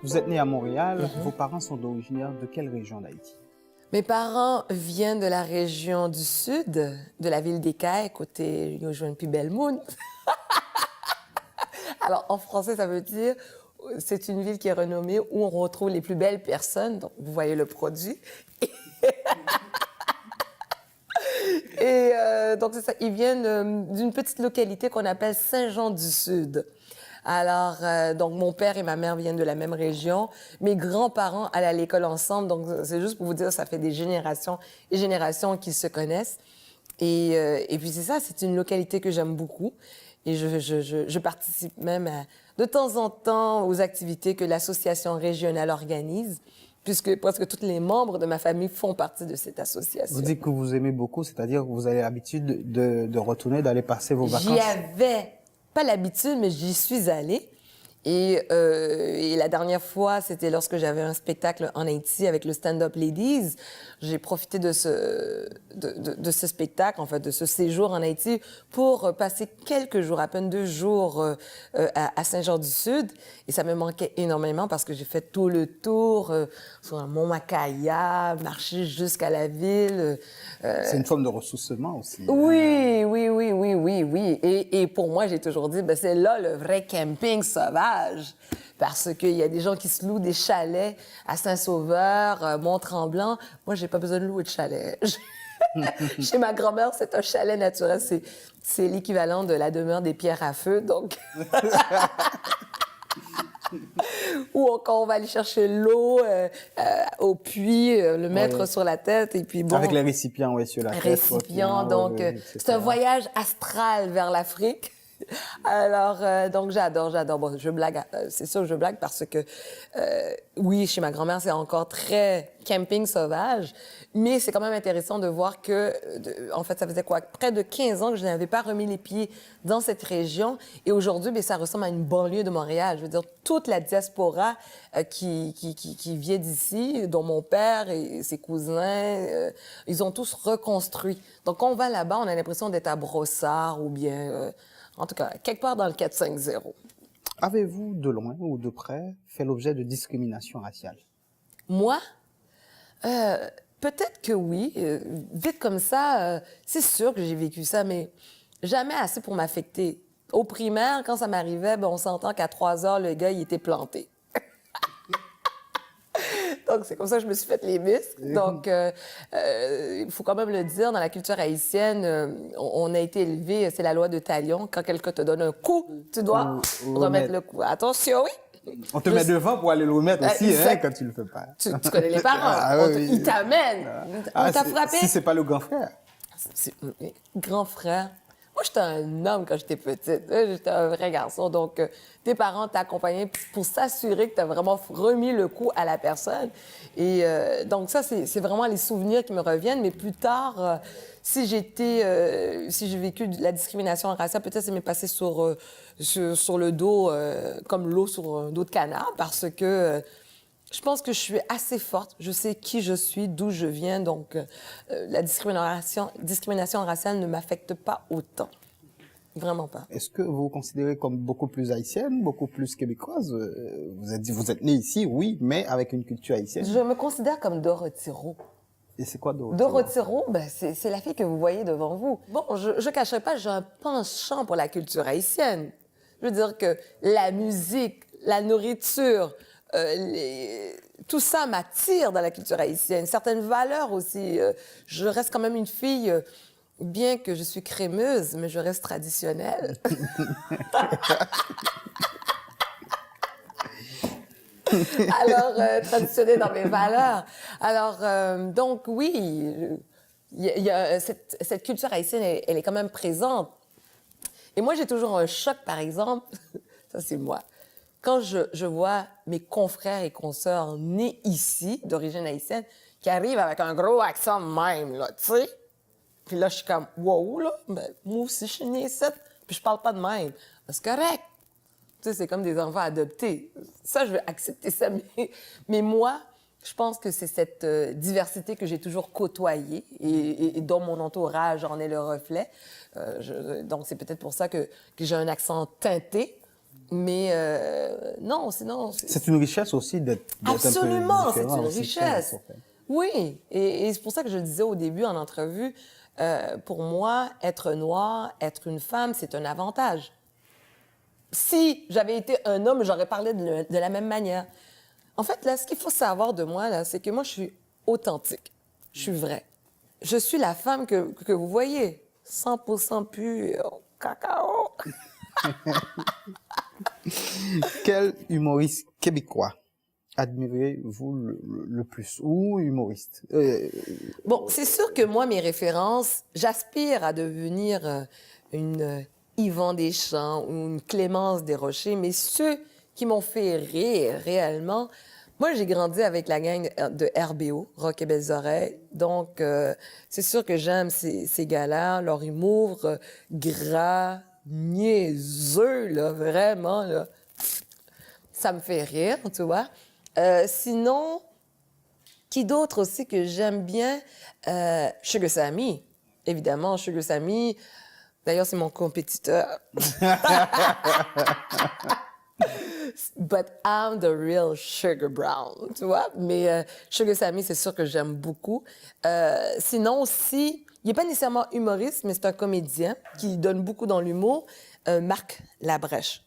Vous êtes né à Montréal, vos parents sont originaires de quelle région d'Haïti? Mes parents viennent de la région du sud, de la ville d'Écaille, côté Yojouen-Puis Bellemoune. Alors, en français, ça veut dire c'est une ville qui est renommée où on retrouve les plus belles personnes. Donc, vous voyez le produit. Et donc, c'est ça. Ils viennent d'une petite localité qu'on appelle Saint-Jean-du-Sud. Alors, donc, mon père et ma mère viennent de la même région. Mes grands-parents allaient à l'école ensemble. Donc, c'est juste pour vous dire, ça fait des générations et générations qu'ils se connaissent. Et puis, c'est ça, c'est une localité que j'aime beaucoup. Et je participe même de temps en temps aux activités que l'association régionale organise, puisque presque tous les membres de ma famille font partie de cette association. Vous dites que vous aimez beaucoup, c'est-à-dire que vous avez l'habitude de retourner, d'aller passer vos vacances? J'y avais pas l'habitude, mais j'y suis allée. Et la dernière fois, c'était lorsque j'avais un spectacle en Haïti avec le Stand-Up Ladies. J'ai profité de ce spectacle, en fait, de ce séjour en Haïti pour passer quelques jours, à peine 2 jours à Saint-Jean-du-Sud. Et ça me manquait énormément parce que j'ai fait tout le tour sur le Mont Macaya, marché jusqu'à la ville. C'est une forme de ressourcement aussi. Oui, oui, oui, oui, oui, oui. Et pour moi, j'ai toujours dit, ben, c'est là le vrai camping sauvage. Parce qu'il y a des gens qui se louent des chalets à Saint-Sauveur, Mont-Tremblant. Moi, j'ai pas besoin de louer de chalet. Chez ma grand-mère, c'est un chalet naturel. C'est l'équivalent de la demeure des pierres à feu, donc... Ou quand on va aller chercher l'eau au puits, le mettre sur la tête, et puis bon... Avec les récipients, oui, sur la tête. Récipients, donc c'est un voyage astral vers l'Afrique. Alors, donc j'adore. Bon, je blague, c'est sûr que je blague parce que, oui, chez ma grand-mère, c'est encore très camping sauvage, mais c'est quand même intéressant de voir que, en fait, ça faisait quoi? Près de 15 ans que je n'avais pas remis les pieds dans cette région, et aujourd'hui, bien, ça ressemble à une banlieue de Montréal. Je veux dire, toute la diaspora qui vient d'ici, dont mon père et ses cousins, ils ont tous reconstruit. Donc, quand on va là-bas, on a l'impression d'être à Brossard ou bien... en tout cas, quelque part dans le 450. Avez-vous, de loin ou de près, fait l'objet de discrimination raciale? Moi? Peut-être que oui. Vite comme ça, c'est sûr que j'ai vécu ça, mais jamais assez pour m'affecter. Au primaire, quand ça m'arrivait, ben, on s'entend qu'à 3 heures, le gars, il était planté. Donc, c'est comme ça que je me suis fait les muscles. Donc, il faut quand même le dire, dans la culture haïtienne, on a été élevé, c'est la loi de Talion. Quand quelqu'un te donne un coup, tu dois remettre le coup. Attention, oui! On te met devant pour aller le remettre aussi, hein, quand tu le fais pas. Tu connais les parents. Ah, oui. Ils t'amènent. On t'a frappé. Si c'est pas le grand frère. Grand frère. Moi, j'étais un homme quand j'étais petite. J'étais un vrai garçon. Donc, tes parents t'accompagnaient pour s'assurer que tu as vraiment remis le coup à la personne. Et donc, ça, c'est vraiment les souvenirs qui me reviennent. Mais plus tard, si j'ai vécu de la discrimination raciale, peut-être ça m'est passé sur le dos, comme l'eau sur un dos de canard, parce que... je pense que je suis assez forte. Je sais qui je suis, d'où je viens. Donc, la discrimination raciale ne m'affecte pas autant. Vraiment pas. Est-ce que vous vous considérez comme beaucoup plus haïtienne, beaucoup plus québécoise? Vous êtes née ici, oui, mais avec une culture haïtienne. Je me considère comme Dorothy Roux. Et c'est quoi Dorothy? Dorothy Roux, ben, c'est la fille que vous voyez devant vous. Bon, je ne cacherai pas, j'ai un penchant pour la culture haïtienne. Je veux dire que la musique, la nourriture... tout ça m'attire dans la culture haïtienne. Certaines valeurs aussi. Je reste quand même une fille, bien que je suis crémeuse, mais je reste traditionnelle. Alors, traditionnelle dans mes valeurs. Alors, donc oui, cette culture haïtienne, elle est quand même présente. Et moi, j'ai toujours un choc, par exemple, ça c'est moi, quand je vois mes confrères et consoeurs nés ici, d'origine haïtienne, qui arrivent avec un gros accent même, là, tu sais. Puis là, je suis comme, wow, là, ben, moi aussi, je suis née ici, puis je parle pas de même. C'est correct. Tu sais, c'est comme des enfants adoptés. Ça, je vais accepter ça. Mais moi, je pense que c'est cette diversité que j'ai toujours côtoyée et dont mon entourage en est le reflet. Donc, c'est peut-être pour ça que j'ai un accent teinté. Mais non, sinon... C'est une richesse aussi d'être un peu Absolument, c'est différent une aussi, richesse. en fait. Oui, et c'est pour ça que je le disais au début en entrevue, pour moi, être noir, être une femme, c'est un avantage. Si j'avais été un homme, j'aurais parlé de la même manière. En fait, là, ce qu'il faut savoir de moi, là, c'est que moi, je suis authentique. Je suis vraie. Je suis la femme que vous voyez, 100% pure, cacao. Quel humoriste québécois admirez-vous le plus? Ou humoriste? Bon, c'est sûr que moi, mes références, j'aspire à devenir une Yvan Deschamps ou une Clémence Desrochers, mais ceux qui m'ont fait rire réellement, moi, j'ai grandi avec la gang de RBO, Rock et Belles Oreilles, donc c'est sûr que j'aime ces gars-là, leur humour gras, niaiseux, là, vraiment, là. Ça me fait rire, tu vois. Sinon, qui d'autre aussi que j'aime bien? Sugar Sammy. Évidemment, Sugar Sammy. D'ailleurs, c'est mon compétiteur. But I'm the real Sugar Brown, tu vois? Mais Sugar Sammy, c'est sûr que j'aime beaucoup. Sinon aussi, il n'est pas nécessairement humoriste, mais c'est un comédien qui donne beaucoup dans l'humour. Marc Labrèche.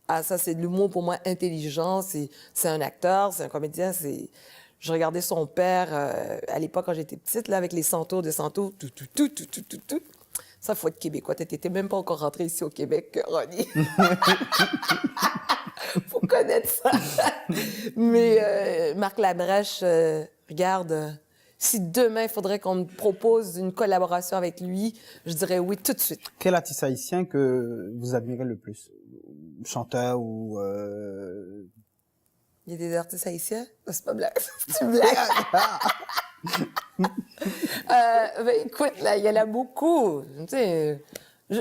Ah, ça, c'est de l'humour pour moi intelligent. C'est un acteur, c'est un comédien. Je regardais son père à l'époque quand j'étais petite, là, avec les centaures de Santo. Tout, tout, tout, tout, tout, tout, tout. Ça, faut être québécois. T'étais même pas encore rentré ici au Québec, Ronnie. Faut connaître ça. Mais Marc Labrèche, regarde, si demain, il faudrait qu'on me propose une collaboration avec lui, je dirais oui tout de suite. Quel artiste haïtien que vous admirez le plus? Chanteur ou... Il y a des artistes haïtiens? C'est pas blague. C'est une blague. Ben, écoute, là, il y en a beaucoup. Tu sais,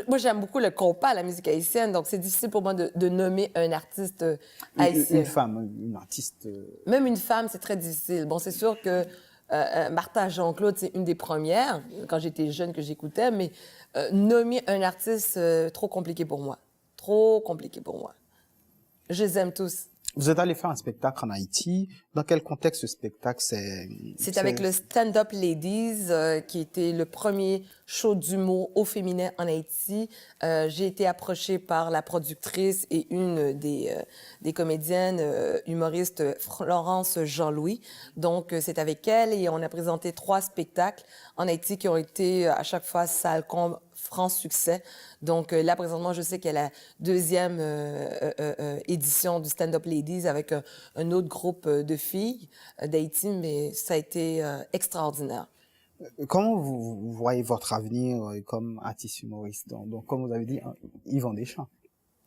moi, j'aime beaucoup le compas, la musique haïtienne, donc c'est difficile pour moi de nommer un artiste haïtien. Une femme, une artiste... Même une femme, c'est très difficile. Bon, c'est sûr que Martha Jean-Claude, c'est une des premières, quand j'étais jeune, que j'écoutais, mais nommer un artiste, trop compliqué pour moi. Trop compliqué pour moi. Je les aime tous. Vous êtes allé faire un spectacle en Haïti. Dans quel contexte ce spectacle C'est avec le Stand Up Ladies, qui était le premier show d'humour au féminin en Haïti. J'ai été approchée par la productrice et une des comédiennes humoristes, Florence Jean-Louis. Donc, c'est avec elle et on a présenté 3 spectacles en Haïti qui ont été à chaque fois salle comble, franc succès. Donc là, présentement, je sais qu'il y a la 2e édition du Stand Up Ladies avec un autre groupe de filles d'Haïti, mais ça a été extraordinaire. Comment vous voyez votre avenir comme artiste humoriste? Donc, comme vous avez dit, Yvan Deschamps.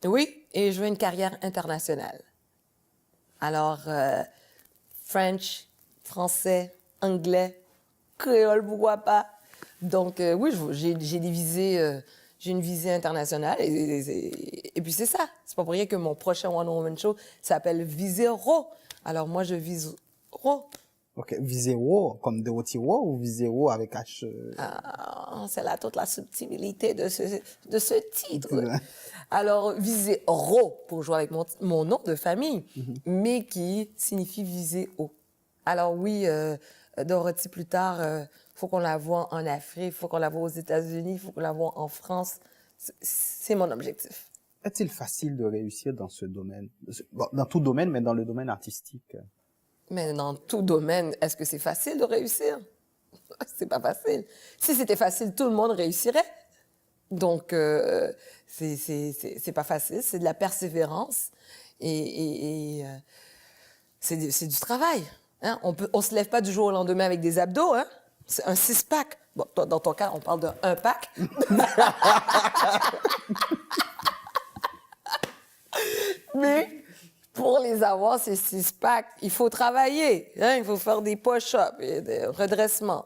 Oui, et je veux une carrière internationale. Alors, French, français, anglais, créole, pourquoi pas. Donc, oui, j'ai des visées... j'ai une visée internationale et puis c'est ça. C'est pas pour rien que mon prochain One Woman Show s'appelle Viser Raw. Alors moi, je vise Raw. OK. Viser Raw, comme Dorothy Raw ou Viser Raw avec H? C'est là toute la subtilité de ce titre. Alors, Viser Raw pour jouer avec mon nom de famille, mais qui signifie viser haut. Alors oui, Dorothy plus tard... faut qu'on la voie en Afrique, faut qu'on la voie aux États-Unis, faut qu'on la voie en France. C'est mon objectif. Est-il facile de réussir dans ce domaine? Bon, dans tout domaine, mais dans le domaine artistique. Mais dans tout domaine, est-ce que c'est facile de réussir? C'est pas facile. Si c'était facile, tout le monde réussirait. Donc, c'est pas facile, c'est de la persévérance et c'est du travail. Hein? On se lève pas du jour au lendemain avec des abdos, hein? C'est un 6-pack. Bon, dans ton cas, on parle d'un 1-pack. Mais pour les avoir, ces 6-packs, il faut travailler. Hein? Il faut faire des push-ups et des redressements.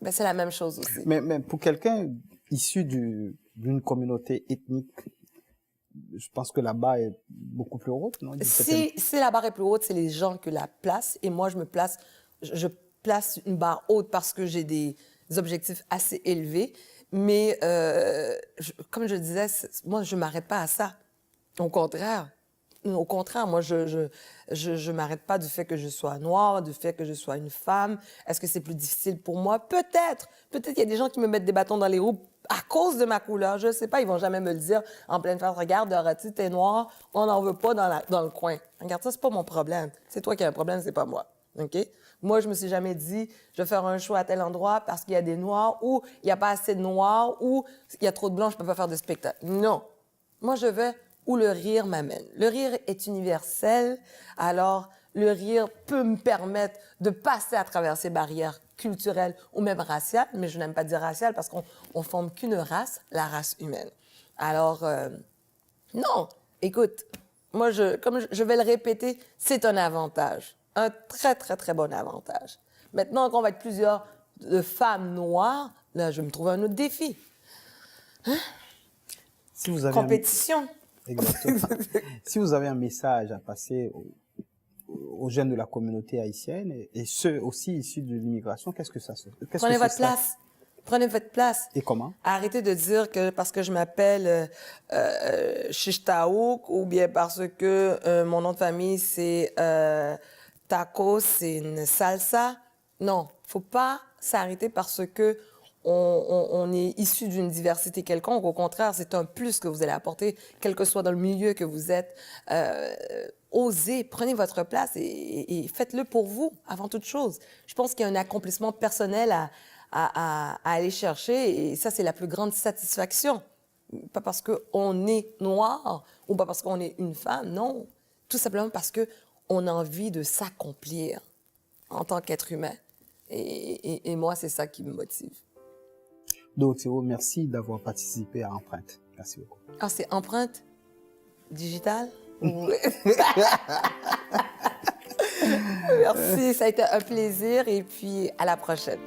Ben, c'est la même chose aussi. Mais pour quelqu'un issu d'une communauté ethnique, je pense que la barre est beaucoup plus haute, non? Si la barre est plus haute, c'est les gens qui la placent. Et moi, je place une barre haute parce que j'ai des objectifs assez élevés. Mais comme je disais, moi, je ne m'arrête pas à ça. Au contraire, Au contraire, moi, je m'arrête pas du fait que je sois noire, du fait que je sois une femme. Est-ce que c'est plus difficile pour moi? Peut-être. Peut-être qu'il y a des gens qui me mettent des bâtons dans les roues à cause de ma couleur. Je sais pas, ils vont jamais me le dire en pleine face. Regarde, Dorothy, t'es noire, on n'en veut pas dans le coin. Regarde, ça, c'est pas mon problème. C'est toi qui as un problème, c'est pas moi. OK? Moi, je me suis jamais dit, je vais faire un show à tel endroit parce qu'il y a des noirs ou il n'y a pas assez de noirs ou il y a trop de blancs, je peux pas faire de spectacle. Non. Moi, je vais où le rire m'amène. Le rire est universel, alors le rire peut me permettre de passer à travers ces barrières culturelles ou même raciales, mais je n'aime pas dire raciales parce qu'on ne forme qu'une race, la race humaine. Alors, non, écoute, moi, comme je vais le répéter, c'est un avantage, un très, très, très bon avantage. Maintenant qu'on va être plusieurs de femmes noires, là, je vais me trouver un autre défi. Hein? Si vous avez Compétition. Exactement. Si vous avez un message à passer aux jeunes de la communauté haïtienne et ceux aussi issus de l'immigration, qu'est-ce que ça Prenez votre place. Prenez votre place. Et comment? Arrêtez de dire que parce que je m'appelle Chichtaouk ou bien parce que mon nom de famille c'est Taco, c'est une salsa. Non, faut pas s'arrêter parce que on est issu d'une diversité quelconque. Au contraire, c'est un plus que vous allez apporter, quel que soit dans le milieu que vous êtes. Osez, prenez votre place et faites-le pour vous, avant toute chose. Je pense qu'il y a un accomplissement personnel à aller chercher et ça, c'est la plus grande satisfaction. Pas parce qu'on est noir ou pas parce qu'on est une femme, non. Tout simplement parce qu'on a envie de s'accomplir en tant qu'être humain. Et moi, c'est ça qui me motive. Dorotheo, merci d'avoir participé à Empreinte. Merci beaucoup. Ah, c'est Empreinte digitale? Merci, ça a été un plaisir et puis à la prochaine.